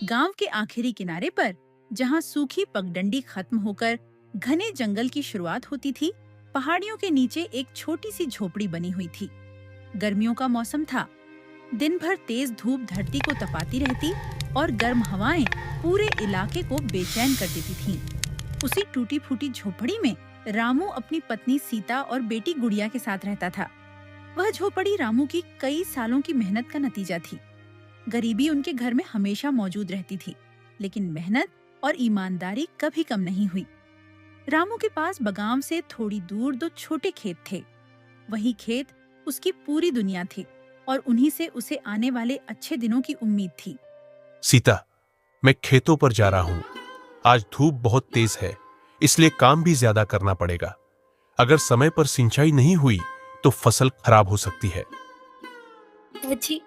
गांव के आखिरी किनारे पर, जहां सूखी पगडंडी खत्म होकर घने जंगल की शुरुआत होती थी, पहाड़ियों के नीचे एक छोटी सी झोपड़ी बनी हुई थी। गर्मियों का मौसम था। दिन भर तेज धूप धरती को तपाती रहती और गर्म हवाएं पूरे इलाके को बेचैन कर देती थीं। उसी टूटी फूटी झोपड़ी में रामू अपनी पत्नी सीता और बेटी गुड़िया के साथ रहता था। वह झोपड़ी रामू की कई सालों की मेहनत का नतीजा थी। गरीबी उनके घर में हमेशा मौजूद रहती थी, लेकिन मेहनत और ईमानदारी कभी कम नहीं हुई। रामू के पास बगाम से थोड़ी दूर 2 छोटे खेत थे। वही खेत उसकी पूरी दुनिया थी और उन्हीं से उसे आने वाले अच्छे दिनों की उम्मीद थी। सीता, मैं खेतों पर जा रहा हूं। आज धूप बहुत तेज है, इसलिए काम भी ज्यादा करना पड़ेगा। अगर समय पर सिंचाई नहीं हुई तो फसल खराब हो सकती है। जी,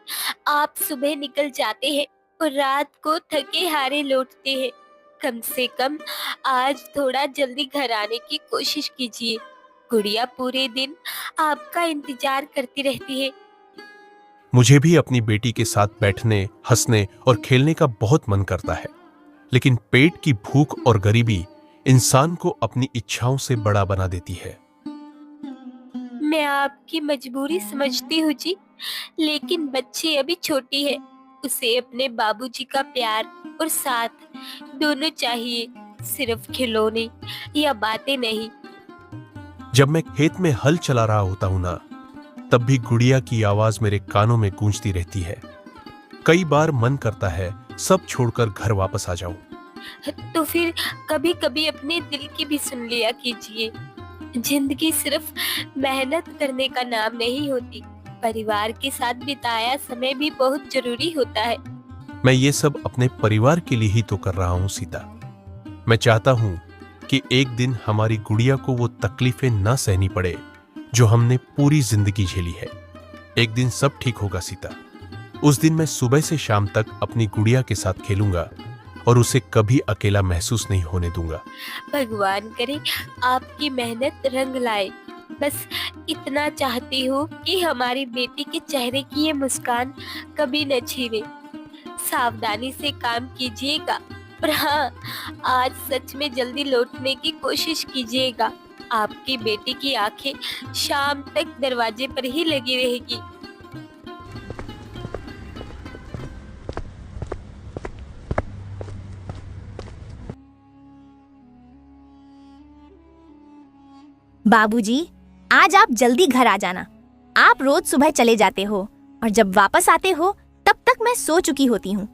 आप सुबह निकल जाते हैं और रात को थके हारे लौटते हैं। कम से कम आज थोड़ा जल्दी घर आने की कोशिश कीजिए। गुड़िया पूरे दिन आपका इंतजार करती रहती है। मुझे भी अपनी बेटी के साथ बैठने, हंसने और खेलने का बहुत मन करता है, लेकिन पेट की भूख और गरीबी इंसान को अपनी इच्छाओं से बड़ा बना देती है। मैं आपकी मजबूरी समझती हूँ जी, लेकिन बच्ची अभी छोटी है। उसे अपने बाबूजी का प्यार और साथ दोनों चाहिए, सिर्फ खिलौने या बातें नहीं। जब मैं खेत में हल चला रहा होता हूं ना, तब भी गुड़िया की आवाज मेरे कानों में गूंजती रहती है। कई बार मन करता है सब छोड़कर घर वापस आ जाऊं। तो फिर कभी कभी अपने दिल की भी सुन लिया कीजिए। जिंदगी सिर्फ मेहनत करने का नाम नहीं होती, परिवार के साथ बिताया समय भी बहुत जरूरी होता है। मैं ये सब अपने परिवार के लिए ही तो कर रहा हूं सीता। मैं चाहता हूं कि एक दिन हमारी गुड़िया को वो तकलीफें ना सहनी पड़े जो हमने पूरी जिंदगी झेली है। एक दिन सब ठीक होगा सीता। उस दिन मैं सुबह से शाम तक अपनी गुड़िया के साथ खेलूंगा और उसे कभी अकेला महसूस नहीं होने दूंगा। भगवान करे आपकी मेहनत रंग लाए। बस इतना चाहती हूँ कि हमारी बेटी के चेहरे की ये मुस्कान कभी न छीने। सावधानी से काम कीजिएगा, पर हाँ, आज सच में जल्दी लौटने की कोशिश कीजिएगा। आपकी बेटी की आंखें शाम तक दरवाजे पर ही लगी रहेगी। बाबूजी, आज आप जल्दी घर आ जाना। आप रोज सुबह चले जाते हो और जब वापस आते हो तब तक मैं सो चुकी होती हूँ।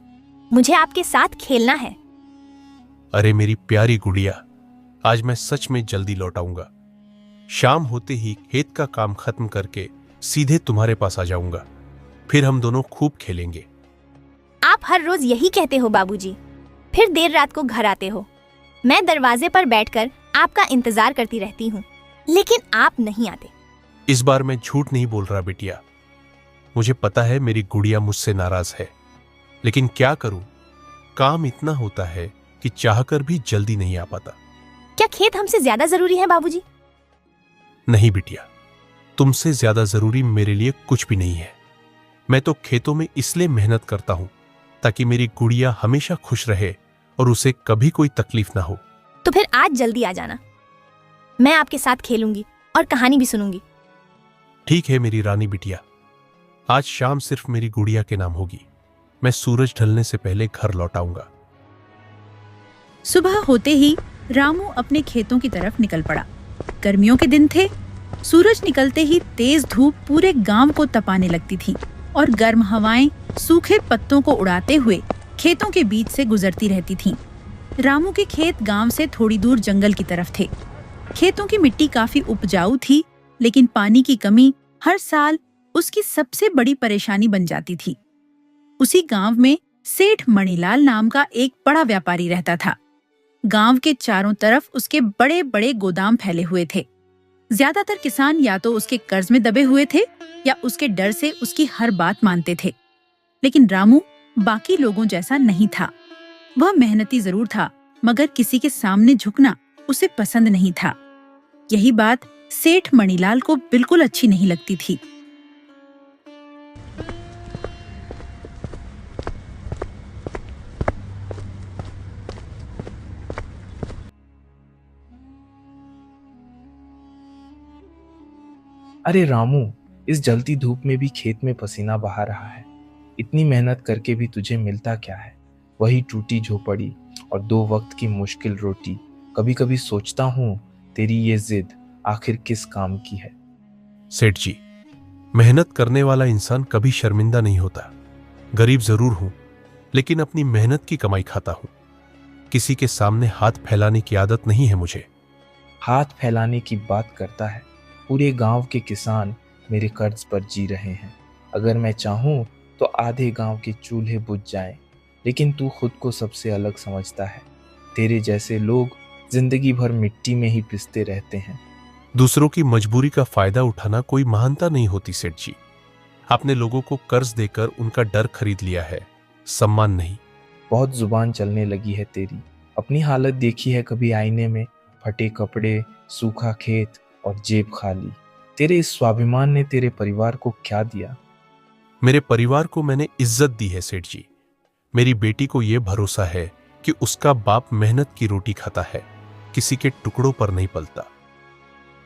मुझे आपके साथ खेलना है। अरे मेरी प्यारी गुड़िया, आज मैं सच में जल्दी लौट आऊंगा। शाम होते ही खेत का काम खत्म करके सीधे तुम्हारे पास आ जाऊंगा। फिर हम दोनों खूब खेलेंगे। आप हर रोज यही कहते हो बाबूजी, फिर देर रात को घर आते हो। मैं दरवाजे पर बैठकर आपका इंतजार करती रहती हूँ, लेकिन आप नहीं आते। इस बार मैं झूठ नहीं बोल रहा बेटिया। मुझे पता है मेरी गुड़िया मुझसे नाराज है, लेकिन क्या करूं, काम इतना होता है कि चाहकर भी जल्दी नहीं आ पाता। क्या खेत हमसे ज्यादा जरूरी है बाबूजी? नहीं बिटिया, तुमसे ज्यादा जरूरी मेरे लिए कुछ भी नहीं है। मैं तो खेतों में इसलिए मेहनत करता हूं ताकि मेरी गुड़िया हमेशा खुश रहे और उसे कभी कोई तकलीफ ना हो। तो फिर आज जल्दी आ जाना। मैं आपके साथ खेलूंगी और कहानी भी सुनूंगी। ठीक है मेरी रानी बिटिया, आज शाम सिर्फ मेरी गुड़िया के नाम होगी। मैं सूरज ढलने से पहले घर लौट आऊंगा। सुबह होते ही रामू अपने खेतों की तरफ निकल पड़ा। गर्मियों के दिन थे। सूरज निकलते ही तेज धूप पूरे गांव को तपाने लगती थी और गर्म हवाएं सूखे पत्तों को उड़ाते हुए खेतों के बीच से गुजरती रहती थीं। रामू के खेत गांव से थोड़ी दूर जंगल की तरफ थे। खेतों की मिट्टी काफी उपजाऊ थी, लेकिन पानी की कमी हर साल उसकी सबसे बड़ी परेशानी बन जाती थी। उसी गांव में सेठ मणिलाल नाम का एक बड़ा व्यापारी रहता था। गांव के चारों तरफ उसके बड़े बड़े गोदाम फैले हुए थे। ज्यादातर किसान या तो उसके कर्ज में दबे हुए थे या उसके डर से उसकी हर बात मानते थे। लेकिन रामू बाकी लोगों जैसा नहीं था। वह मेहनती जरूर था, मगर किसी के सामने झुकना उसे पसंद नहीं था। यही बात सेठ मणिलाल को बिल्कुल अच्छी नहीं लगती थी। अरे रामू, इस जलती धूप में भी खेत में पसीना बहा रहा है। इतनी मेहनत करके भी तुझे मिलता क्या है? वही टूटी झोपड़ी और 2 वक्त की मुश्किल रोटी। कभी कभी सोचता हूँ तेरी ये जिद आखिर किस काम की है। सेठ जी, मेहनत करने वाला इंसान कभी शर्मिंदा नहीं होता। गरीब जरूर हूं, लेकिन अपनी मेहनत की कमाई खाता हूं। किसी के सामने हाथ फैलाने की आदत नहीं है मुझे। हाथ फैलाने की बात करता है। पूरे गांव के किसान मेरे कर्ज पर जी रहे हैं। अगर मैं चाहूं तो आधे गांव के चूल्हे बुझ जाएं, लेकिन तू खुद को सबसे अलग समझता है। तेरे जैसे लोग जिंदगी भर मिट्टी में ही पिसते रहते हैं। दूसरों की मजबूरी का फायदा उठाना कोई महानता नहीं होती सेठ जी। आपने लोगों को कर्ज देकर उनका डर खरीद लिया है, सम्मान नहीं। बहुत जुबान चलने लगी है तेरी। अपनी हालत देखी है कभी आईने में? फटे कपड़े, सूखा खेत और जेब खाली। तेरे इस स्वाभिमान ने तेरे परिवार को क्या दिया? मेरे परिवार को मैंने इज्जत दी है सेठ जी। मेरी बेटी को यह भरोसा है कि उसका बाप मेहनत की रोटी खाता है, किसी के टुकड़ों पर नहीं पलता।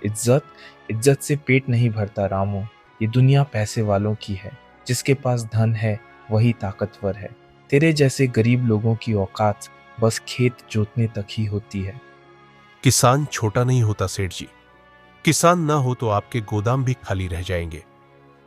इज्जत से पेट नहीं भरता रामू। ये दुनिया पैसे वालों की है। जिसके पास धन है वही ताकतवर है। तेरे जैसे गरीब लोगों की औकात बस खेत जोतने तक ही होती है। किसान छोटा नहीं होता सेठ जी। किसान ना हो तो आपके गोदाम भी खाली रह जाएंगे।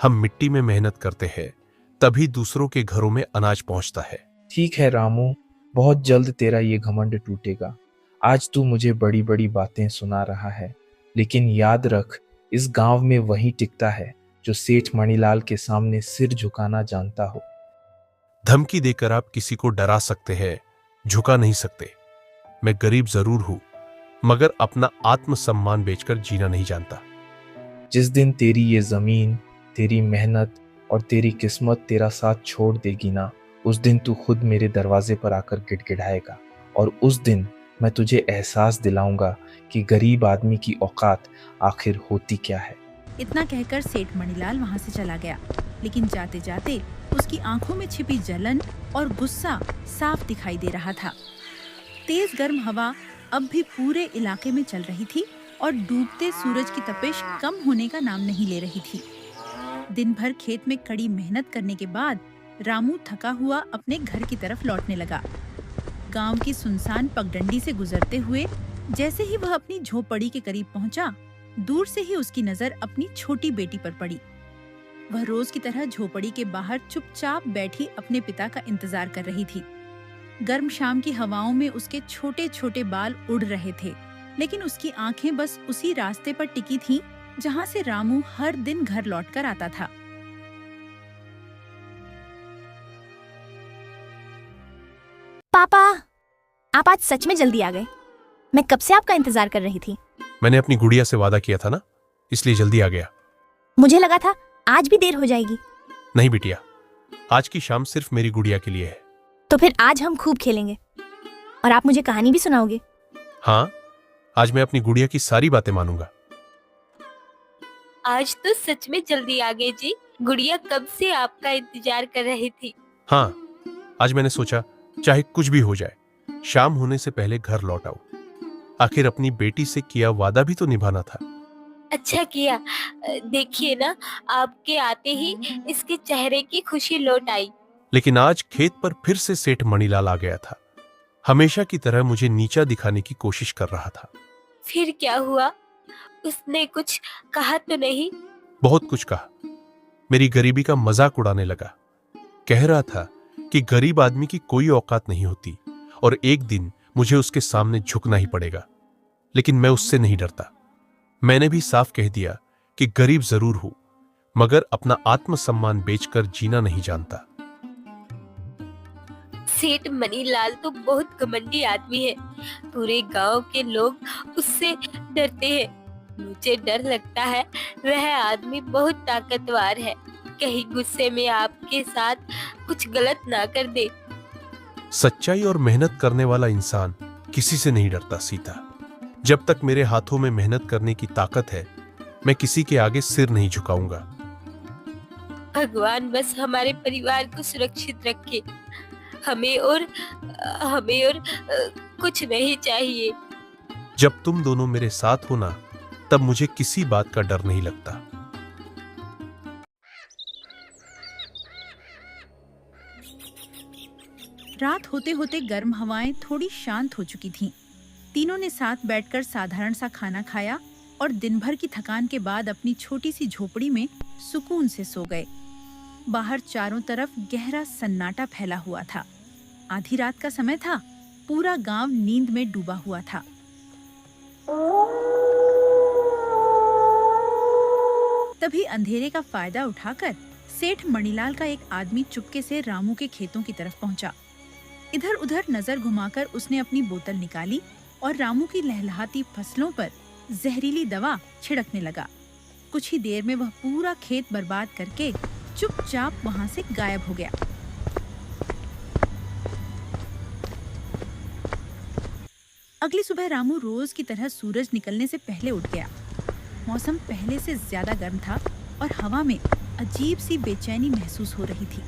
हम मिट्टी में मेहनत करते हैं, तभी दूसरों के घरों में अनाज पहुंचता है। ठीक है रामू, बहुत जल्द तेरा ये घमंड टूटेगा। आज तू मुझे बड़ी बड़ी बातें सुना रहा है, लेकिन याद रख, इस गांव में वही टिकता है जो सेठ मणिलाल के सामने सिर झुकाना जानता हो। धमकी देकर आप किसी को डरा सकते हैं, झुका नहीं सकते। मैं गरीब जरूर हूं, मगर अपना आत्मसम्मान बेचकर जीना नहीं जानता। जिस दिन तेरी ये जमीन, तेरी मेहनत और तेरी किस्मत तेरा साथ छोड़ देगी ना, उस दिन तू खुद मेरे दरवाजे पर आकर गिड़गिड़ाएगा। और उस दिन मैं तुझे एहसास दिलाऊंगा कि गरीब आदमी की औकात आखिर होती क्या है। इतना कहकर सेठ मणिलाल वहां से चला गया, लेकिन जाते जाते उसकी आंखों में छिपी जलन और गुस्सा साफ दिखाई दे रहा था। तेज गर्म हवा अब भी पूरे इलाके में चल रही थी और डूबते सूरज की तपिश कम होने का नाम नहीं ले रही थी। दिन भर खेत में कड़ी मेहनत करने के बाद रामू थका हुआ अपने घर की तरफ लौटने लगा। गांव की सुनसान पगडंडी से गुजरते हुए जैसे ही वह अपनी झोपड़ी के करीब पहुंचा, दूर से ही उसकी नजर अपनी छोटी बेटी पर पड़ी। वह रोज की तरह झोपड़ी के बाहर चुपचाप बैठी अपने पिता का इंतजार कर रही थी। गर्म शाम की हवाओं में उसके छोटे छोटे बाल उड़ रहे थे, लेकिन उसकी आंखें बस उसी रास्ते पर टिकी थीं जहां से रामू हर दिन घर लौटकर आता था। पापा, आप आज सच में जल्दी आ गए। मैं कब से आपका इंतजार कर रही थी। मैंने अपनी गुड़िया से वादा किया था ना, इसलिए जल्दी आ गया। मुझे लगा था आज भी देर हो जाएगी। नहीं बिटिया, आज की शाम सिर्फ मेरी गुड़िया के लिए है। तो फिर आज हम खूब खेलेंगे और आप मुझे कहानी भी सुनाओगे। हाँ, आज मैं अपनी गुड़िया की सारी बातें मानूंगा। आज तो सच में जल्दी आ गए जी। गुड़िया कब से आपका इंतजार कर रही थी। हाँ, आज मैंने सोचा चाहे कुछ भी हो जाए, शाम होने से पहले घर लौट आऊं। आखिर अपनी बेटी से किया वादा भी तो निभाना था। अच्छा किया। देखिए ना, आपके आते ही इसके चेहरे की खुशी लौट आई। लेकिन आज खेत पर फिर से सेठ मणिलाल आ गया था। हमेशा की तरह मुझे नीचा दिखाने की कोशिश कर रहा था। फिर क्या हुआ? उसने कुछ कहा तो नहीं? बहुत कुछ कहा। मेरी गरीबी का मजाक उड़ाने लगा। कह रहा था कि गरीब आदमी की कोई औकात नहीं होती और एक दिन मुझे उसके सामने झुकना ही पड़ेगा। लेकिन मैं उससे नहीं डरता। मैंने भी साफ कह दिया कि गरीब जरूर हूं, मगर अपना आत्मसम्मान बेचकर जीना नहीं जानता। सेठ मणिलाल तो बहुत घमंडी आदमी है। पूरे गांव के लोग उससे डरते हैं। मुझे डर लगता है वह आदमी बहुत ताकतवर है। कहीं गुस्से में आपके साथ कुछ गलत ना कर दे। सच्चाई और मेहनत करने वाला इंसान किसी से नहीं डरता सीता। जब तक मेरे हाथों में मेहनत करने की ताकत है, मैं किसी के आगे सिर नहीं झुकाऊंगा। भगवान बस हमारे परिवार को सुरक्षित रखे। हमें और कुछ नहीं चाहिए। जब तुम दोनों मेरे साथ हो ना, तब मुझे किसी बात का डर नहीं लगता। रात होते होते गर्म हवाएं थोड़ी शांत हो चुकी थीं। तीनों ने साथ बैठकर साधारण सा खाना खाया और दिन भर की थकान के बाद अपनी छोटी सी झोपड़ी में सुकून से सो गए। बाहर चारों तरफ गहरा सन्नाटा फैला हुआ था। आधी रात का समय था। पूरा गांव नींद में डूबा हुआ था। तभी अंधेरे का फायदा उठाकर सेठ मणिलाल का एक आदमी चुपके से रामू के खेतों की तरफ पहुंचा। इधर उधर नजर घुमाकर उसने अपनी बोतल निकाली और रामू की लहलहाती फसलों पर जहरीली दवा छिड़कने लगा। कुछ ही देर में वह पूरा खेत बर्बाद करके चुपचाप वहां से गायब हो गया। अगली सुबह रामू रोज की तरह सूरज निकलने से पहले उठ गया। मौसम पहले से ज्यादा गर्म था और हवा में अजीब सी बेचैनी महसूस हो रही थी।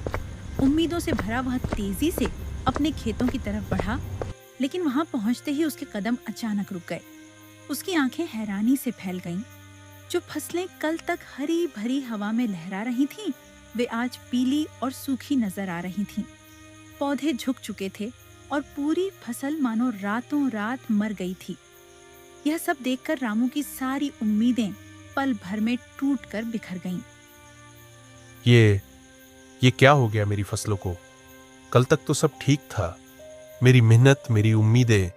उम्मीदों से भरा वह तेजी से अपने खेतों की तरफ बढ़ा, लेकिन वहां पहुंचते ही उसके कदम अचानक रुक गए। उसकी आंखें हैरानी से फैल गईं। जो फसलें कल तक हरी भरी हवा में लहरा रही थीं, वे आज पीली और सूखी नजर आ रही थीं। पौधे झुक चुके थे और पूरी फसल मानो रातों रात मर गई थी। यह सब देखकर रामू की सारी उम्मीदें पल भर में टूटकर बिखर गईं। ये क्या हो गया मेरी फसलों को? कल तक तो सब ठीक था। मेरी मेहनत, मेरी उम्मीदें,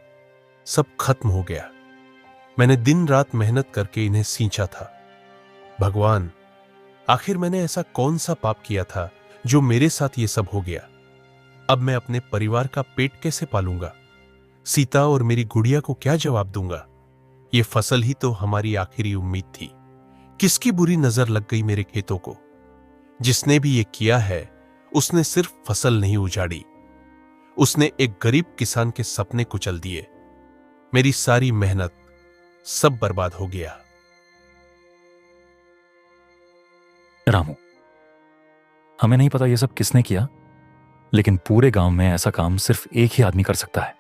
सब खत्म हो गया। मैंने दिन रात मेहनत करके इन्हें सींचा था। भगवान, आखिर मैंने ऐसा कौन सा पाप किया था जो मेरे साथ ये सब हो गया? अब मैं अपने परिवार का पेट कैसे पालूंगा? सीता और मेरी गुड़िया को क्या जवाब दूंगा? ये फसल ही तो हमारी आखिरी उम्मीद थी। किसकी बुरी नजर लग गई मेरे खेतों को? जिसने भी ये किया है, उसने सिर्फ फसल नहीं उजाड़ी, उसने एक गरीब किसान के सपने कुचल दिए। मेरी सारी मेहनत सब बर्बाद हो गया। रामू, हमें नहीं पता ये सब किसने किया, लेकिन पूरे गांव में ऐसा काम सिर्फ एक ही आदमी कर सकता है।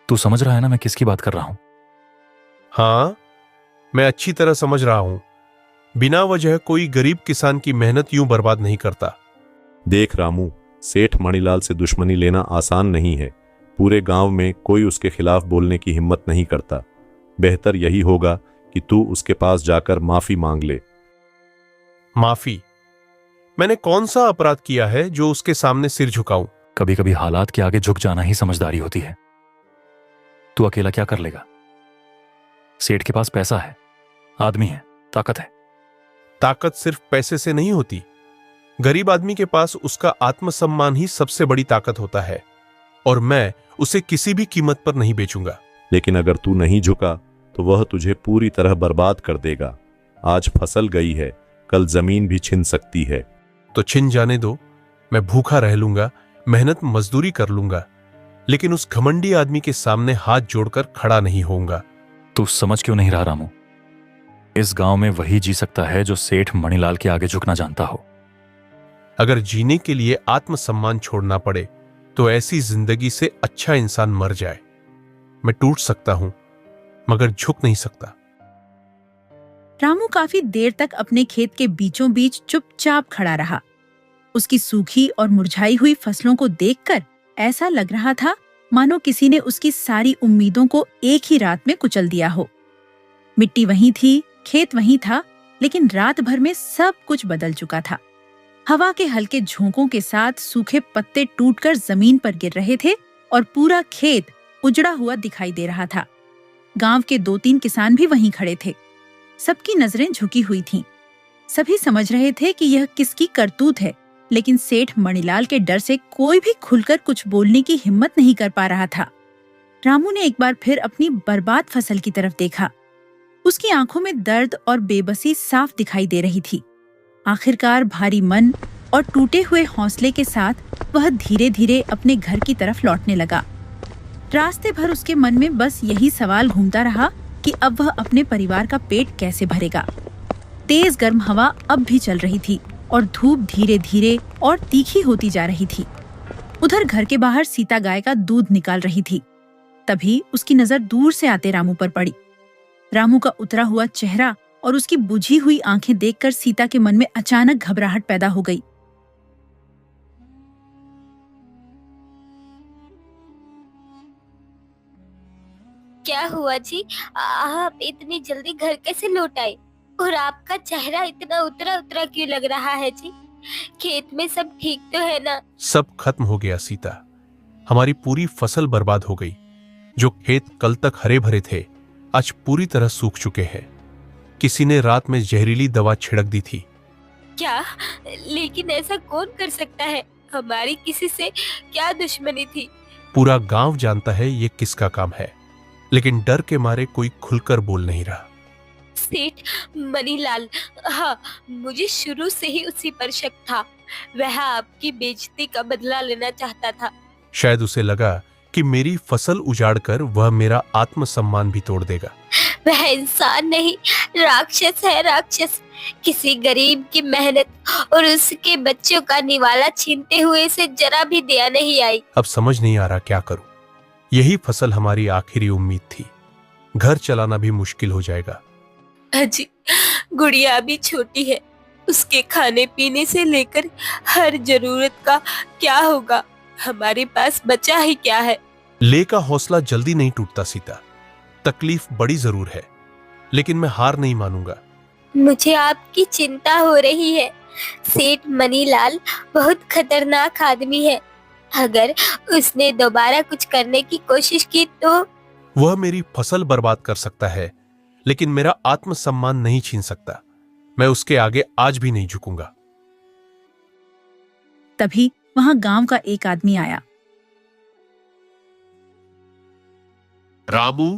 तू समझ रहा है ना मैं किसकी बात कर रहा हूं? हाँ, मैं अच्छी तरह समझ रहा हूं। बिना वजह कोई गरीब किसान की मेहनत यूं बर्बाद नहीं करता। देख रामू, सेठ मणिलाल से दुश्मनी लेना आसान नहीं है। पूरे गांव में कोई उसके खिलाफ बोलने की हिम्मत नहीं करता। बेहतर यही होगा कि तू उसके पास जाकर माफी मांग ले। माफी? मैंने कौन सा अपराध किया है जो उसके सामने सिर झुकाऊं? कभी कभी हालात के आगे झुक जाना ही समझदारी होती है। तू अकेला क्या कर लेगा? सेठ के पास पैसा है, आदमी है, ताकत है। ताकत सिर्फ पैसे से नहीं होती। गरीब आदमी के पास उसका आत्मसम्मान ही सबसे बड़ी ताकत होता है, और मैं उसे किसी भी कीमत पर नहीं बेचूंगा। लेकिन अगर तू नहीं झुका तो वह तुझे पूरी तरह बर्बाद कर देगा। आज फसल गई है, कल जमीन भी छिन सकती है। तो छिन जाने दो। मैं भूखा रह लूंगा, मेहनत मजदूरी कर लूंगा, लेकिन उस घमंडी आदमी के सामने हाथ जोड़कर खड़ा नहीं होऊंगा। तू समझ क्यों नहीं रहा रामू? इस गांव में वही जी सकता है जो सेठ मणिलाल के आगे झुकना जानता हो। अगर जीने के लिए आत्मसम्मान छोड़ना पड़े तो ऐसी जिंदगी से अच्छा इंसान मर जाए। मैं टूट सकता हूं, मगर झुक नहीं सकता। रामू काफी देर तक अपने खेत के बीचों बीच चुपचाप खड़ा रहा। उसकी सूखी और मुरझाई हुई फसलों को देखकर ऐसा लग रहा था मानो किसी ने उसकी सारी उम्मीदों को एक ही रात में कुचल दिया हो। मिट्टी वहीं थी, खेत वहीं था, लेकिन रात भर में सब कुछ बदल चुका था। हवा के हल्के झोंकों के साथ सूखे पत्ते टूटकर जमीन पर गिर रहे थे और पूरा खेत उजड़ा हुआ दिखाई दे रहा था। गांव के 2-3 किसान भी वहीं खड़े थे। सबकी नजरें झुकी हुई थीं। सभी समझ रहे थे कि यह किसकी करतूत है, लेकिन सेठ मणिलाल के डर से कोई भी खुलकर कुछ बोलने की हिम्मत नहीं कर पा रहा था। रामू ने एक बार फिर अपनी बर्बाद फसल की तरफ देखा। उसकी आंखों में दर्द और बेबसी साफ दिखाई दे रही थी। आखिरकार भारी मन और टूटे हुए हौसले के साथ वह धीरे धीरे अपने घर की तरफ लौटने लगा। रास्ते भर उसके मन में बस यही सवाल घूमता रहा कि अब वह अपने परिवार का पेट कैसे भरेगा। तेज गर्म हवा अब भी चल रही थी और धूप धीरे धीरे और तीखी होती जा रही थी। उधर घर के बाहर सीता गाय का दूध निकाल रही थी। तभी उसकी नजर दूर से आते रामू पर पड़ी। रामू का उतरा हुआ चेहरा और उसकी बुझी हुई आंखें देखकर सीता के मन में अचानक घबराहट पैदा हो गई। क्या हुआ जी? आप इतनी जल्दी घर कैसे लौट आए? और आपका चेहरा इतना उतरा उतरा क्यों लग रहा है जी? खेत में सब ठीक तो है ना? सब खत्म हो गया सीता। हमारी पूरी फसल बर्बाद हो गई। जो खेत कल तक हरे भरे थे आज पूरी तरह सूख चुके हैं। किसी ने रात में जहरीली दवा छिड़क दी थी। क्या? लेकिन ऐसा कौन कर सकता है? हमारी किसी से क्या दुश्मनी थी? पूरा गांव जानता है ये किसका काम है, लेकिन डर के मारे कोई खुलकर बोल नहीं रहा। सेठ मनीलाल, हाँ, मुझे शुरू से ही उसी पर शक था। वह आपकी बेइज्जती का बदला लेना चाहता था। शायद उसे लगा कि मेरी फसल उजाड़कर वह मेरा आत्मसम्मान भी तोड़ देगा। वह इंसान नहीं, राक्षस है, राक्षस। किसी गरीब की मेहनत और उसके बच्चों का निवाला छीनते हुए इसे जरा भी दया नहीं आई। अब समझ नहीं आ रहा क्या करूं। यही फसल हमारी आखिरी उम्मीद थी। घर चलाना भी मुश्किल हो जाएगा। अजी, गुड़िया अभी छोटी है। उसके खाने पीने से लेकर हर जरूरत का क्या होगा? हमारे पास बचा ही क्या है? ले का हौसला जल्दी नहीं टूटता सीता। तकलीफ बड़ी जरूर है, लेकिन मैं हार नहीं मानूंगा। मुझे आपकी चिंता हो रही है। सेठ मनीलाल बहुत खतरनाक आदमी है। अगर उसने दोबारा कुछ करने की कोशिश की तो? वह मेरी फसल बर्बाद कर सकता है, लेकिन मेरा आत्मसम्मान नहीं छीन सकता। मैं उसके आगे आज भी नहीं झुकूंगा। तभी वहां गांव का एक आदमी आया। रामू,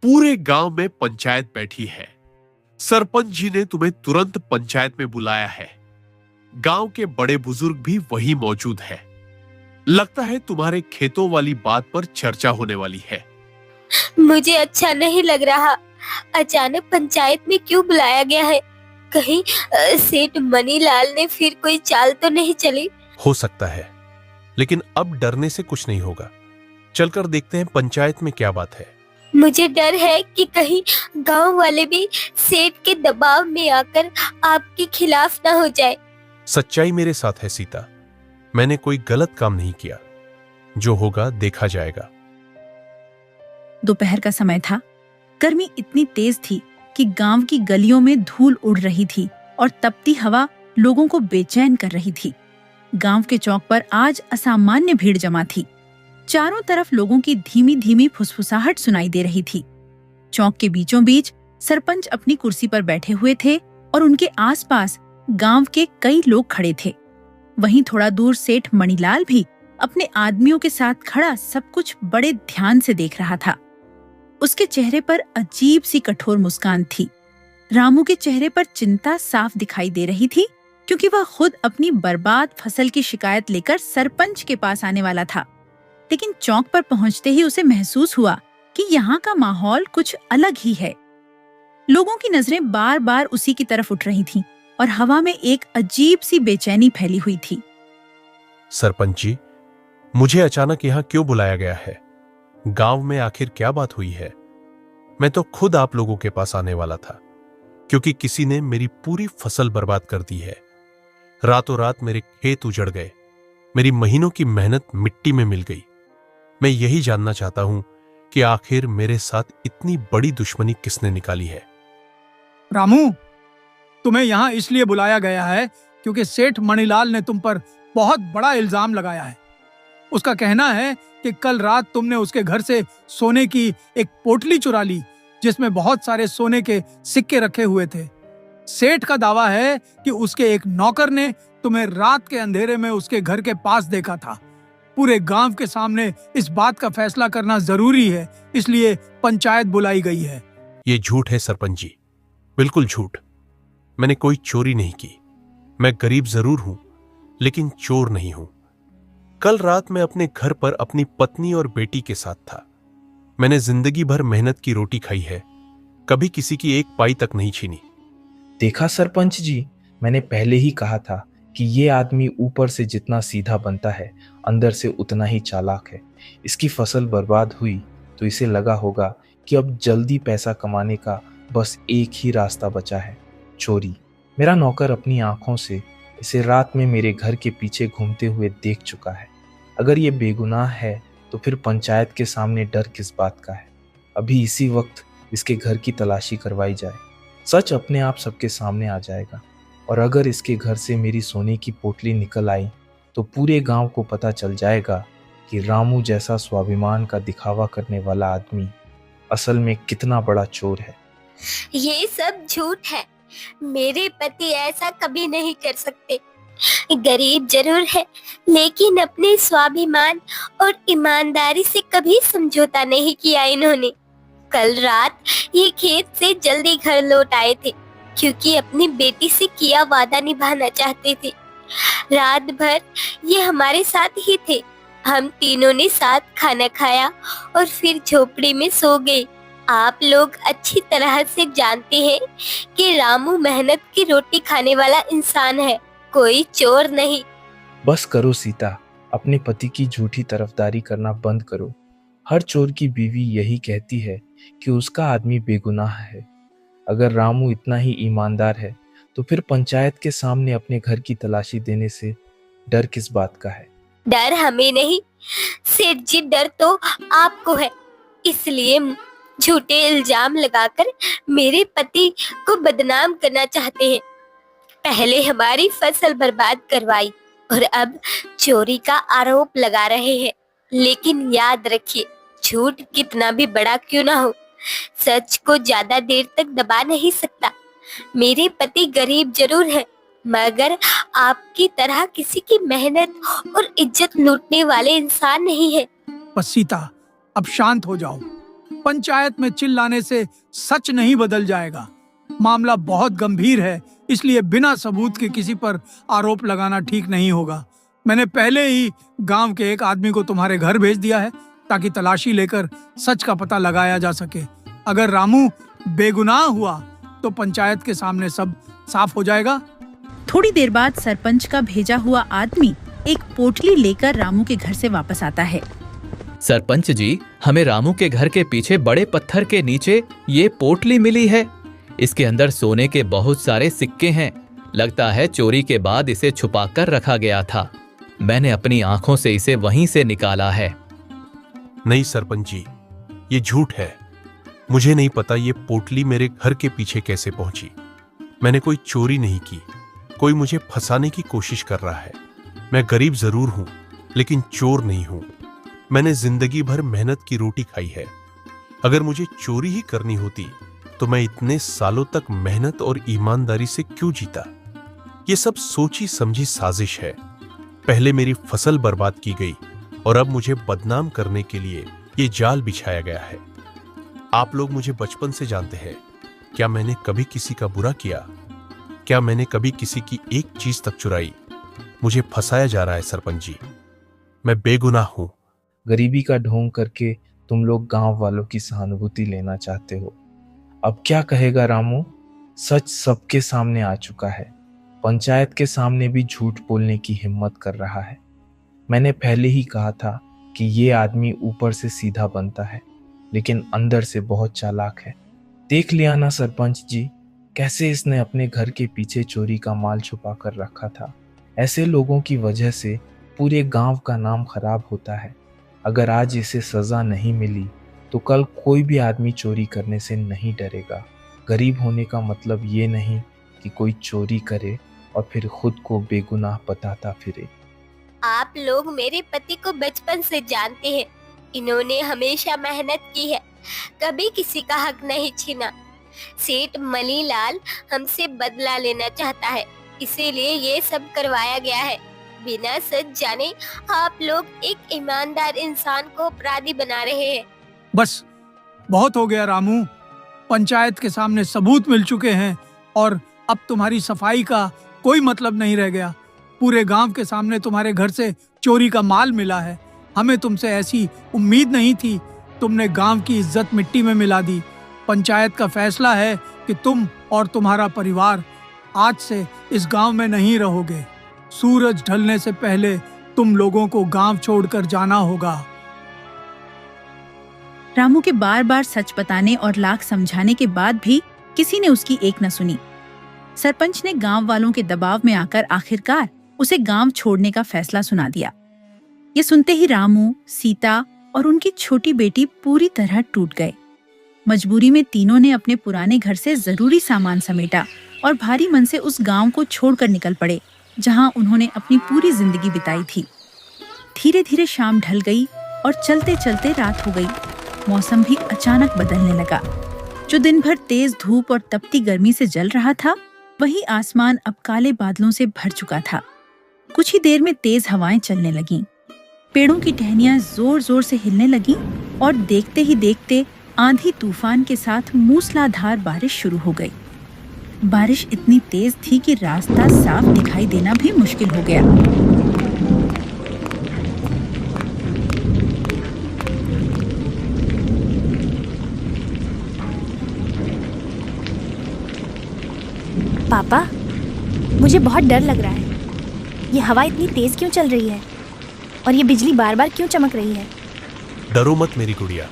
पूरे गांव में पंचायत बैठी है। सरपंच जी ने तुम्हें तुरंत पंचायत में बुलाया है। गांव के बड़े बुजुर्ग भी वही मौजूद है। लगता है तुम्हारे खेतों वाली बात पर चर्चा होने वाली है। मुझे अच्छा नहीं लग रहा। अचानक पंचायत में क्यों बुलाया गया है? कहीं सेठ मनीलाल ने फिर कोई चाल तो नहीं चली? हो सकता है, लेकिन अब डरने से कुछ नहीं होगा। चलकर देखते हैं पंचायत में क्या बात है। मुझे डर है कि कहीं गांव वाले भी सेठ के दबाव में आकर आपके खिलाफ ना हो जाए। सच्चाई मेरे साथ है सीता। मैंने कोई गलत काम नहीं किया। जो होगा देखा जाएगा। दोपहर का समय था। गर्मी इतनी तेज थी कि गांव की गलियों में धूल उड़ रही थी और तपती हवा लोगों को बेचैन कर रही थी। गांव के चौक पर आज असामान्य भीड़ जमा थी। चारों तरफ लोगों की धीमी धीमी फुसफुसाहट सुनाई दे रही थी। चौक के बीचों बीच सरपंच अपनी कुर्सी पर बैठे हुए थे और उनके आसपास गांव के कई लोग खड़े थे। वहीं थोड़ा दूर सेठ मणिलाल भी अपने आदमियों के साथ खड़ा सब कुछ बड़े ध्यान से देख रहा था। उसके चेहरे पर अजीब सी कठोर मुस्कान थी। रामू के चेहरे पर चिंता साफ दिखाई दे रही थी, क्योंकि वह खुद अपनी बर्बाद फसल की शिकायत लेकर सरपंच के पास आने वाला था। लेकिन चौक पर पहुंचते ही उसे महसूस हुआ कि यहाँ का माहौल कुछ अलग ही है। लोगों की नजरें बार बार उसी की तरफ उठ रही थीं और हवा में एक अजीब सी बेचैनी फैली हुई थी। सरपंच जी, मुझे अचानक यहाँ क्यों बुलाया गया है? गांव में आखिर क्या बात हुई है? मैं तो खुद आप लोगों के पास आने वाला था, क्योंकि किसी ने मेरी पूरी फसल बर्बाद कर दी है। रातों रात मेरे खेत उजड़ गए। मेरी महीनों की मेहनत मिट्टी में मिल गई। मैं यही जानना चाहता हूं कि आखिर मेरे साथ इतनी बड़ी दुश्मनी किसने निकाली है। रामू, तुम्हें यहाँ इसलिए बुलाया गया है क्योंकि सेठ मणिलाल ने तुम पर बहुत बड़ा इल्जाम लगाया है। उसका कहना है कि कल रात तुमने उसके घर से सोने की एक पोटली चुरा ली, जिसमें बहुत सारे सोने के सिक्के रखे हुए थे। सेठ का दावा है कि उसके एक नौकर ने तुम्हें रात के अंधेरे में उसके घर के पास देखा था। पूरे गांव के सामने इस बात का फैसला करना जरूरी है, इसलिए पंचायत बुलाई गई है। ये झूठ है सरपंच जी, बिल्कुल झूठ। मैंने कोई चोरी नहीं की। मैं गरीब जरूर हूं, लेकिन चोर नहीं हूं। कल रात मैं अपने घर पर अपनी पत्नी और बेटी के साथ था। मैंने जिंदगी भर मेहनत की रोटी खाई है, कभी किसी की एक पाई तक नहीं छीनी। देखा सरपंच जी, मैंने पहले ही कहा था कि ये आदमी ऊपर से जितना सीधा बनता है, अंदर से उतना ही चालाक है। इसकी फसल बर्बाद हुई तो इसे लगा होगा कि अब जल्दी पैसा कमाने का बस एक ही रास्ता बचा है, चोरी। मेरा नौकर अपनी आंखों से इसे रात में मेरे घर के पीछे घूमते हुए देख चुका है। अगर ये बेगुनाह है तो फिर पंचायत के सामने डर किस बात का है? अभी इसी वक्त इसके घर की तलाशी करवाई जाए। सच अपने आप सबके सामने आ जाएगा, और अगर इसके घर से मेरी सोने की पोटली निकल आई तो पूरे गांव को पता चल जाएगा कि रामू जैसा स्वाभिमान का दिखावा करने वाला आदमी असल में कितना बड़ा चोर है। ये सब झूठ है। मेरे पति ऐसा कभी नहीं कर सकते। गरीब जरूर है, लेकिन अपने स्वाभिमान और ईमानदारी से कभी समझौता नहीं किया इन्होंने। कल रात ये खेत से जल्दी घर लौट आए थे, क्योंकि अपनी बेटी से किया वादा निभाना चाहते थे। रात भर ये हमारे साथ ही थे। हम तीनों ने साथ खाना खाया और फिर झोपड़ी में सो गए। आप लोग अच्छी तरह से जानते हैं कि रामू मेहनत की रोटी खाने वाला इंसान है, कोई चोर नहीं। बस करो सीता, अपने पति की झूठी तरफदारी करना बंद करो। हर चोर की बीवी यही कहती है कि उसका आदमी बेगुनाह है। अगर रामू इतना ही ईमानदार है तो फिर पंचायत के सामने अपने घर की तलाशी देने से डर किस बात का है? डर हमें नहीं सेठ जी, डर तो आपको है। इसलिए झूठे इल्जाम लगाकर मेरे पति को बदनाम करना चाहते हैं। पहले हमारी फसल बर्बाद करवाई और अब चोरी का आरोप लगा रहे हैं। लेकिन याद रखिए, झूठ कितना भी बड़ा क्यों ना हो, सच को ज्यादा देर तक दबा नहीं सकता। मेरे पति गरीब जरूर है, मगर आपकी तरह किसी की मेहनत और इज्जत लूटने वाले इंसान नहीं है। बस सीता, अब शांत हो जाओ। पंचायत में चिल्लाने से सच नहीं बदल जाएगा। मामला बहुत गंभीर है, इसलिए बिना सबूत के किसी पर आरोप लगाना ठीक नहीं होगा। मैंने पहले ही गांव के एक आदमी को तुम्हारे घर भेज दिया है ताकि तलाशी लेकर सच का पता लगाया जा सके। अगर रामू बेगुनाह हुआ तो पंचायत के सामने सब साफ हो जाएगा। थोड़ी देर बाद सरपंच का भेजा हुआ आदमी एक पोटली लेकर रामू के घर से वापस आता है। सरपंच जी, हमें रामू के घर के पीछे बड़े पत्थर के नीचे ये पोटली मिली है। इसके अंदर सोने के बहुत सारे सिक्के हैं। लगता है चोरी के बाद इसे छुपाकर रखा गया था। मैंने अपनी आंखों से इसे वहीं से निकाला है। नहीं सरपंच जी, ये झूठ है। मुझे नहीं पता ये पोटली मेरे घर के पीछे कैसे पहुंची। मैंने कोई चोरी नहीं की। कोई मुझे फंसाने की कोशिश कर रहा है। मैं गरीब जरूर हूं, लेकिन चोर नहीं हूं। मैंने जिंदगी भर मेहनत की रोटी खाई है। अगर मुझे चोरी ही करनी होती तो मैं इतने सालों तक मेहनत और ईमानदारी से क्यों जीता। ये सब सोची समझी साजिश है। पहले मेरी फसल बर्बाद की गई और अब मुझे बदनाम करने के लिए ये जाल बिछाया गया है। आप लोग मुझे बचपन से जानते हैं। क्या मैंने कभी किसी का बुरा किया? क्या मैंने कभी किसी की एक चीज तक चुराई? मुझे फंसाया जा रहा है सरपंच जी। मैं बेगुनाह हूं। गरीबी का ढोंग करके तुम लोग गांव वालों की सहानुभूति लेना चाहते हो। अब क्या कहेगा रामू? सच सबके सामने आ चुका है। पंचायत के सामने भी झूठ बोलने की हिम्मत कर रहा है। मैंने पहले ही कहा था कि ये आदमी ऊपर से सीधा बनता है, लेकिन अंदर से बहुत चालाक है। देख लिया ना सरपंच जी, कैसे इसने अपने घर के पीछे चोरी का माल छुपा कर रखा था। ऐसे लोगों की वजह से पूरे गांव का नाम खराब होता है। अगर आज इसे सजा नहीं मिली तो कल कोई भी आदमी चोरी करने से नहीं डरेगा। गरीब होने का मतलब ये नहीं कि कोई चोरी करे और फिर खुद को बेगुनाह बताता फिरे। आप लोग मेरे पति को बचपन से जानते हैं। इन्होंने हमेशा मेहनत की है, कभी किसी का हक नहीं छीना। सेठ मनीलाल हमसे बदला लेना चाहता है, इसीलिए ये सब करवाया गया है। बिना सच जाने आप लोग एक ईमानदार इंसान को अपराधी बना रहे हैं। बस बहुत हो गया रामू। पंचायत के सामने सबूत मिल चुके हैं और अब तुम्हारी सफाई का कोई मतलब नहीं रह गया। पूरे गांव के सामने तुम्हारे घर से चोरी का माल मिला है। हमें तुमसे ऐसी उम्मीद नहीं थी। तुमने गांव की इज्जत मिट्टी में मिला दी। पंचायत का फैसला है कि तुम और तुम्हारा परिवार आज से इस गांव में नहीं रहोगे। सूरज ढलने से पहले तुम लोगों को गांव छोड़कर जाना होगा। रामू के बार बार सच बताने और लाख समझाने के बाद भी किसी ने उसकी एक न सुनी। सरपंच ने गांव वालों के दबाव में आकर आखिरकार उसे गांव छोड़ने का फैसला सुना दिया। ये सुनते ही रामू, सीता और उनकी छोटी बेटी पूरी तरह टूट गए। मजबूरी में तीनों ने अपने पुराने घर से जरूरी सामान समेटा और भारी मन से उस गांव को छोड़कर निकल पड़े जहां उन्होंने अपनी पूरी जिंदगी बिताई थी। धीरे धीरे शाम ढल गई और चलते चलते रात हो गई। मौसम भी अचानक बदलने लगा। जो दिन भर तेज धूप और तपती गर्मी से जल रहा था, वही आसमान अब काले बादलों से भर चुका था। कुछ ही देर में तेज हवाएं चलने लगीं। पेड़ों की टहनियां जोर जोर से हिलने लगीं और देखते ही देखते आंधी तूफान के साथ मूसलाधार बारिश शुरू हो गई। बारिश इतनी तेज थी कि रास्ता साफ दिखाई देना भी मुश्किल हो गया। पापा, मुझे बहुत डर लग रहा है। ये हवा इतनी तेज क्यों चल रही है और ये बिजली बार बार क्यों चमक रही है? डरो मत मेरी गुड़िया,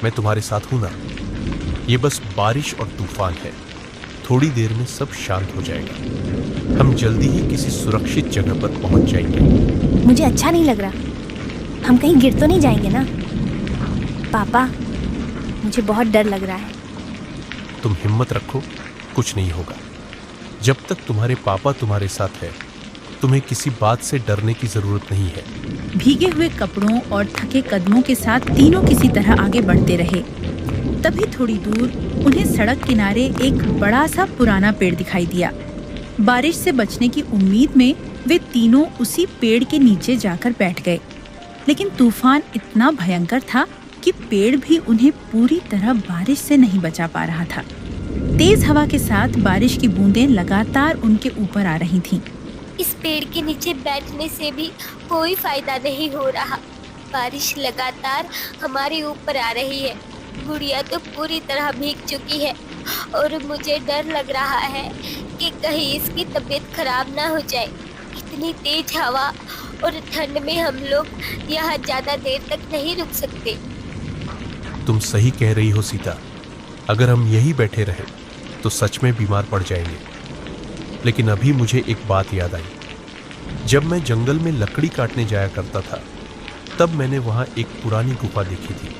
मैं तुम्हारे साथ हूं ना। ये बस बारिश और तूफान है। थोड़ी देर में सब शांत हो जाएगा। हम जल्दी ही किसी सुरक्षित जगह पर पहुंच जाएंगे। मुझे अच्छा नहीं लग रहा। हम कहीं गिर तो नहीं जाएंगे ना? पापा, मुझे बहुत डर लग रहा है। तुम हिम्मत रखो, कुछ नहीं होगा। जब तक तुम्हारे पापा तुम्हारे साथ है, तुम्हें किसी बात से डरने की जरूरत नहीं है। भीगे हुए कपड़ों और थके कदमों के साथ तीनों किसी तरह आगे बढ़ते रहे। तभी थोड़ी दूर उन्हें सड़क किनारे एक बड़ा सा पुराना पेड़ दिखाई दिया। बारिश से बचने की उम्मीद में वे तीनों उसी पेड़ के नीचे जाकर बैठ गए। लेकिन तूफान इतना भयंकर था कि पेड़ भी उन्हें पूरी तरह बारिश से नहीं बचा पा रहा था। तेज हवा के साथ बारिश की बूंदें लगातार उनके ऊपर आ रही थीं। इस पेड़ के नीचे बैठने से भी कोई फायदा नहीं हो रहा। बारिश लगातार हमारे ऊपर आ रही है। गुड़िया तो पूरी तरह भीग चुकी है और मुझे डर लग रहा है कि कहीं इसकी तबीयत खराब ना हो जाए। इतनी तेज हवा और ठंड में हम लोग यहाँ ज्यादा देर तक नहीं रुक सकते। तुम सही कह रही हो सीता। अगर हम यहीं बैठे रहे तो सच में बीमार पड़ जाएंगे। लेकिन अभी मुझे एक बात याद आई। जब मैं जंगल में लकड़ी काटने जाया करता था, तब मैंने वहां एक पुरानी गुफा देखी थी।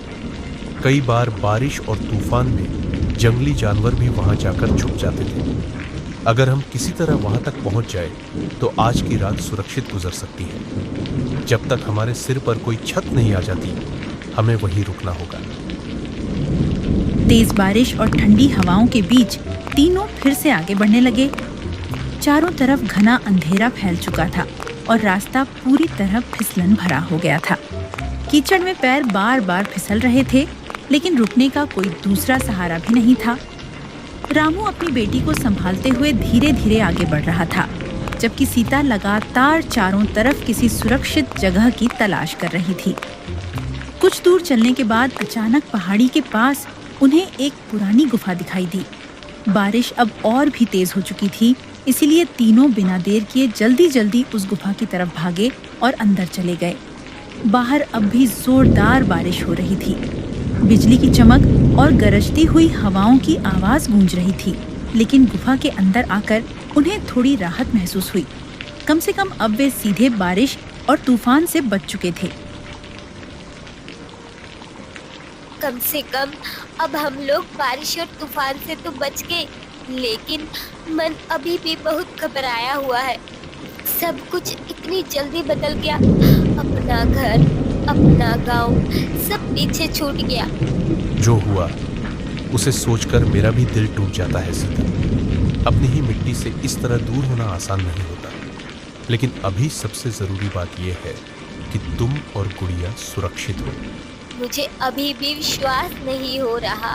कई बार बारिश और तूफान में जंगली जानवर भी वहां जाकर छुप जाते थे। अगर हम किसी तरह वहां तक पहुंच जाए तो आज की रात सुरक्षित गुजर सकती है। जब तक हमारे सिर पर कोई छत नहीं आ जाती, हमें वहीं रुकना होगा। तेज बारिश और ठंडी हवाओं के बीच तीनों फिर से आगे बढ़ने लगे। चारों तरफ घना अंधेरा फैल चुका था और रास्ता पूरी तरह फिसलन भरा हो गया था। कीचड़ में पैर बार बार फिसल रहे थे, लेकिन रुकने का कोई दूसरा सहारा भी नहीं था। रामू अपनी बेटी को संभालते हुए धीरे धीरे आगे बढ़ रहा था, जबकि सीता लगातार चारों तरफ किसी सुरक्षित जगह की तलाश कर रही थी। कुछ दूर चलने के बाद अचानक पहाड़ी के पास उन्हें एक पुरानी गुफा दिखाई दी। बारिश अब और भी तेज हो चुकी थी, इसीलिए तीनों बिना देर किए जल्दी जल्दी उस गुफा की तरफ भागे और अंदर चले गए। बाहर अब भी जोरदार बारिश हो रही थी। बिजली की चमक और गरजती हुई हवाओं की आवाज गूंज रही थी, लेकिन गुफा के अंदर आकर उन्हें थोड़ी राहत महसूस हुई। कम से कम अब वे सीधे बारिश और तूफान से बच चुके थे। कम से कम अब हम लोग बारिश और तूफान से तो बच गए, लेकिन मन अभी भी बहुत घबराया हुआ है। सब कुछ इतनी जल्दी बदल गया। अपना घर, अपना गांव, सब पीछे छूट गया। जो हुआ उसे सोचकर मेरा भी दिल टूट जाता है सीता। अपनी ही मिट्टी से इस तरह दूर होना आसान नहीं होता, लेकिन अभी सबसे जरूरी बात यह है कि तुम और गुड़िया सुरक्षित हो। मुझे अभी भी विश्वास नहीं हो रहा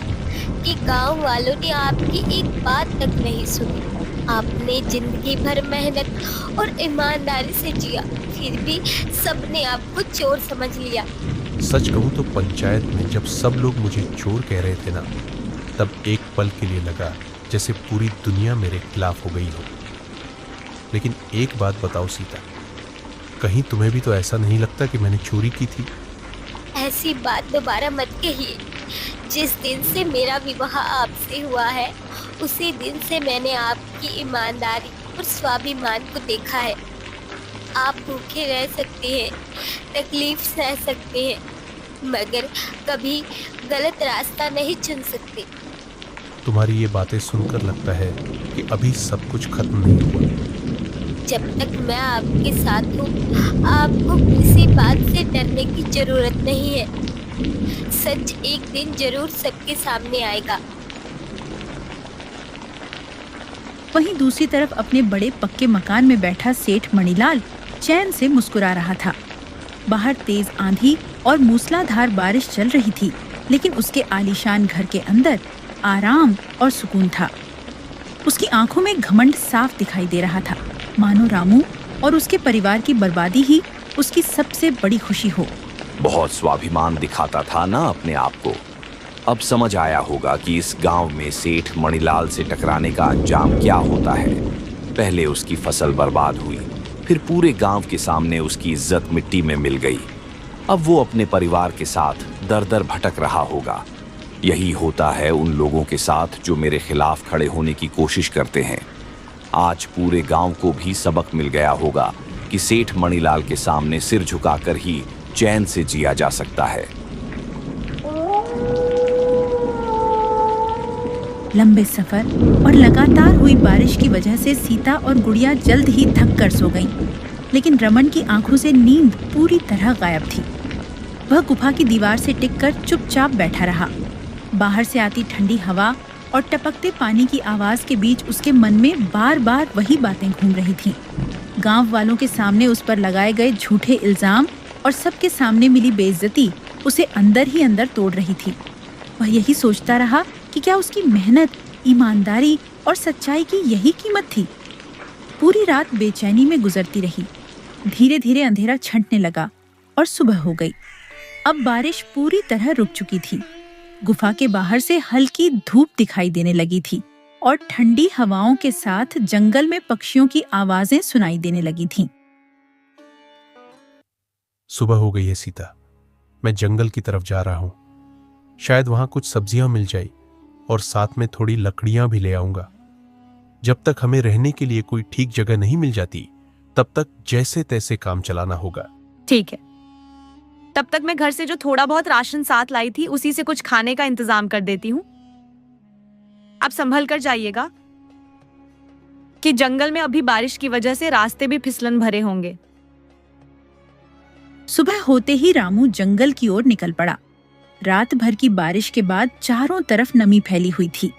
कि गांव वालों ने आपकी एक बात तक नहीं सुनी। आपने जिंदगी भर मेहनत और ईमानदारी से जिया, फिर भी सबने आपको चोर समझ लिया। सच कहूं तो पंचायत में जब सब लोग मुझे चोर कह रहे थे ना, तब एक पल के लिए लगा जैसे पूरी दुनिया मेरे खिलाफ हो गई हो। लेकिन एक बात बताओ सीता, कहीं तुम्हें भी तो ऐसा नहीं लगता कि मैंने चोरी की थी? ऐसी बात दोबारा मत कहिए। जिस दिन से मेरा विवाह आपसे हुआ है, उसी दिन से मैंने आपकी ईमानदारी और स्वाभिमान को देखा है। आप भूखे रह सकते हैं, तकलीफ सह सकते हैं, मगर कभी गलत रास्ता नहीं चुन सकते। तुम्हारी ये बातें सुनकर लगता है कि अभी सब कुछ खत्म नहीं हुआ। जब तक मैं आपके साथ हूँ, आपको किसी बात से डरने की जरूरत नहीं है। सच एक दिन जरूर सबके सामने आएगा। वहीं दूसरी तरफ अपने बड़े पक्के मकान में बैठा सेठ मणिलाल चैन से मुस्कुरा रहा था। बाहर तेज आंधी और मूसलाधार बारिश चल रही थी, लेकिन उसके आलीशान घर के अंदर आराम और सुकून था। उसकी आंखों में घमंड साफ दिखाई दे रहा था, मानो रामू और उसके परिवार की बर्बादी ही उसकी सबसे बड़ी खुशी हो। बहुत स्वाभिमान दिखाता था ना अपने आप को। अब समझ आया होगा कि इस गांव में सेठ मणिलाल से टकराने का अंजाम क्या होता है। पहले उसकी फसल बर्बाद हुई, फिर पूरे गांव के सामने उसकी इज्जत मिट्टी में मिल गई। अब वो अपने परिवार के साथ दर दर भटक रहा होगा। यही होता है उन लोगों के साथ जो मेरे खिलाफ खड़े होने की कोशिश करते हैं। आज पूरे गांव को भी सबक मिल गया होगा कि सेठ मणिलाल के सामने सिर झुकाकर ही चैन से जिया जा सकता है। लंबे सफर और लगातार हुई बारिश की वजह से सीता और गुड़िया जल्द ही थक कर सो गईं, लेकिन रमन की आंखों से नींद पूरी तरह गायब थी। वह गुफा की दीवार से टिककर चुपचाप बैठा रहा। बाहर से आती ठंडी हवा और टपकते पानी की आवाज के बीच उसके मन में बार बार वही बातें घूम रही थीं। गांव वालों के सामने उस पर लगाए गए झूठे इल्जाम और सबके सामने मिली बेइज्जती उसे अंदर ही अंदर तोड़ रही थी। वह यही सोचता रहा कि क्या उसकी मेहनत, ईमानदारी और सच्चाई की यही कीमत थी। पूरी रात बेचैनी में गुजरती रही। धीरे धीरे अंधेरा छंटने लगा और सुबह हो गई। अब बारिश पूरी तरह रुक चुकी थी। गुफा के बाहर से हल्की धूप दिखाई देने लगी थी और ठंडी हवाओं के साथ जंगल में पक्षियों की आवाजें सुनाई देने लगी थीं। सुबह हो गई है सीता। मैं जंगल की तरफ जा रहा हूं। शायद वहां कुछ सब्जियां मिल जाए और साथ में थोड़ी लकड़ियां भी ले आऊंगा। जब तक हमें रहने के लिए कोई ठीक जगह नहीं मिल जाती, तब तक जैसे तैसे काम चलाना होगा। ठीक है। तब तक मैं घर से जो थोड़ा बहुत राशन साथ लाई थी उसी से कुछ खाने का इंतजाम कर देती हूँ। आप संभल कर जाइएगा कि जंगल में अभी बारिश की वजह से रास्ते भी फिसलन भरे होंगे। सुबह होते ही रामू जंगल की ओर निकल पड़ा। रात भर की बारिश के बाद चारों तरफ नमी फैली हुई थी।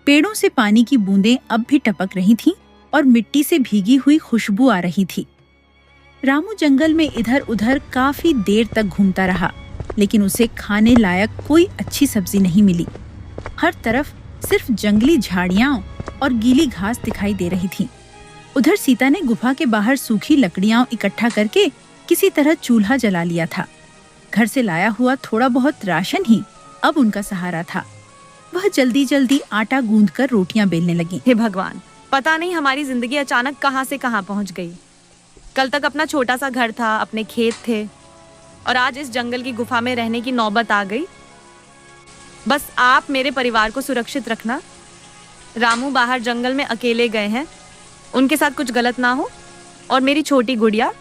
पेड़ों से पानी की बूंदें अब भी टपक रही थीं और मिट्टी से भीगी हुई खुशबू आ रही थी। रामू जंगल में इधर उधर काफी देर तक घूमता रहा, लेकिन उसे खाने लायक कोई अच्छी सब्जी नहीं मिली। हर तरफ सिर्फ जंगली झाड़ियां और गीली घास दिखाई दे रही थी। उधर सीता ने गुफा के बाहर सूखी लकड़ियां इकट्ठा करके किसी तरह चूल्हा जला लिया था। घर से लाया हुआ थोड़ा बहुत राशन ही अब उनका सहारा था। वह जल्दी जल्दी आटा गूंथकर रोटियां बेलने लगी। हे भगवान, पता नहीं हमारी जिंदगी अचानक कहां से कहां पहुंच गई। कल तक अपना छोटा सा घर था, अपने खेत थे, और आज इस जंगल की गुफा में रहने की नौबत आ गई। बस आप मेरे परिवार को सुरक्षित रखना। रामू बाहर जंगल में अकेले गए हैं, उनके साथ कुछ गलत ना हो। और मेरी छोटी गुड़िया,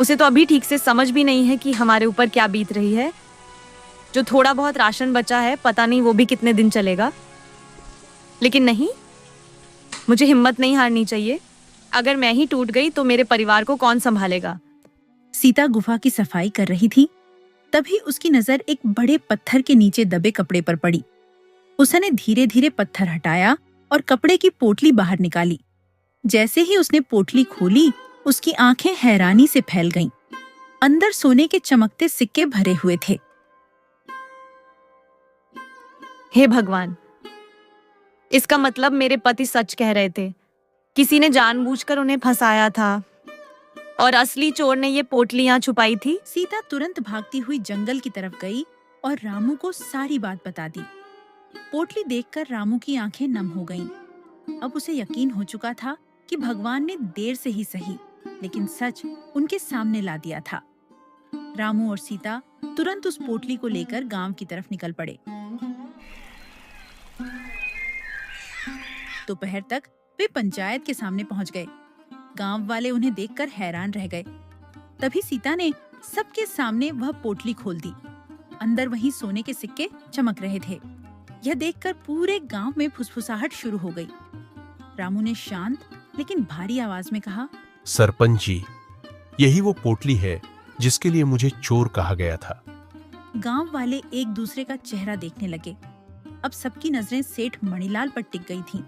उसे तो अभी ठीक से समझ भी नहीं है कि हमारे ऊपर क्या बीत रही है। जो थोड़ा बहुत राशन बचा है, पता नहीं वो भी कितने दिन चलेगा। लेकिन नहीं, मुझे हिम्मत नहीं हारनी चाहिए। अगर मैं ही टूट गई तो मेरे परिवार को कौन संभालेगा। सीता गुफा की सफाई कर रही थी, तभी उसकी नजर एक बड़े पत्थर के नीचे दबे कपड़े पर पड़ी। उसने धीरे धीरे पत्थर हटाया और कपड़े की पोटली बाहर निकाली। जैसे ही उसने पोटली खोली, उसकी आंखें हैरानी से फैल गईं। अंदर सोने के चमकते सिक्के भरे हुए थे। हे भगवान, इसका मतलब मेरे पति सच कह रहे थे। किसी ने जानबूझकर उन्हें फंसाया था और असली चोर ने ये पोटलियां छुपाई थी। सीता तुरंत भागती हुई जंगल की तरफ गई और रामू को सारी बात बता दी। पोटली देखकर रामू की आंखें नम हो गईं। अब उसे यकीन हो चुका था कि भगवान ने देर से ही सही, लेकिन सच उनके सामने ला दिया था। रामू और सीता तुरंत उस पोटली को लेकर गांव की तरफ निकल पड़े। दोपहर तक वे पंचायत के सामने पहुंच गए। गांव वाले उन्हें देखकर हैरान रह गए। तभी सीता ने सबके सामने वह पोटली खोल दी। अंदर वही सोने के सिक्के चमक रहे थे। यह देखकर पूरे गांव में फुसफुसाहट शुरू हो गई। रामू ने शांत लेकिन भारी आवाज में कहा, सरपंच जी, यही वो पोटली है जिसके लिए मुझे चोर कहा गया था। गांव वाले एक दूसरे का चेहरा देखने लगे। अब सबकी नजरें सेठ मणिलाल पर टिक गई थीं।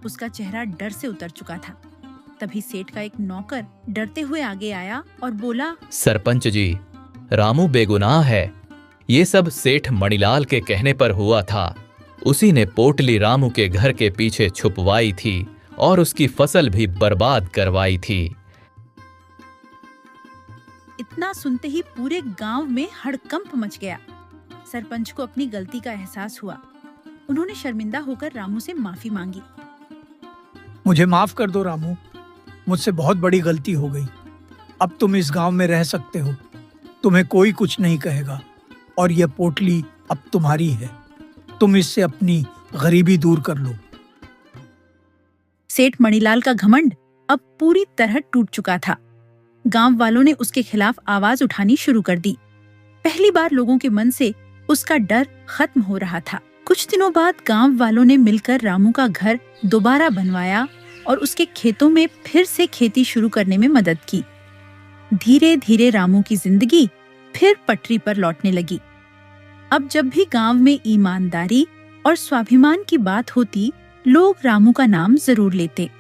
उसका चेहरा डर से उतर चुका था। तभी सेठ का एक नौकर डरते हुए आगे आया और बोला, सरपंच जी, रामू बेगुनाह है। ये सब सेठ मणिलाल के कहने पर हुआ था। उसी ने पोटली रामू के घर के पीछे छुपवाई थी और उसकी फसल भी बर्बाद करवाई थी। इतना सुनते ही पूरे गांव में हड़कंप मच गया। सरपंच को अपनी गलती का एहसास हुआ। उन्होंने शर्मिंदा होकर रामू से माफी मांगी। मुझे माफ कर दो रामू, मुझसे बहुत बड़ी गलती हो गई। अब तुम इस गांव में रह सकते हो। तुम्हें कोई कुछ नहीं कहेगा और यह पोटली अब तुम्हारी है। तुम इससे अपनी गरीबी दूर कर लो। सेठ मणिलाल का घमंड अब पूरी तरह टूट चुका था। गांव वालों ने उसके खिलाफ आवाज उठानी शुरू कर दी। पहली बार लोगों के मन से उसका डर खत्म हो रहा था। कुछ दिनों बाद गांव वालों ने मिलकर रामू का घर दोबारा बनवाया और उसके खेतों में फिर से खेती शुरू करने में मदद की। धीरे धीरे रामू की जिंदगी फिर पटरी पर लौटने लगी। अब जब भी गांव में ईमानदारी और स्वाभिमान की बात होती, लोग रामू का नाम जरूर लेते।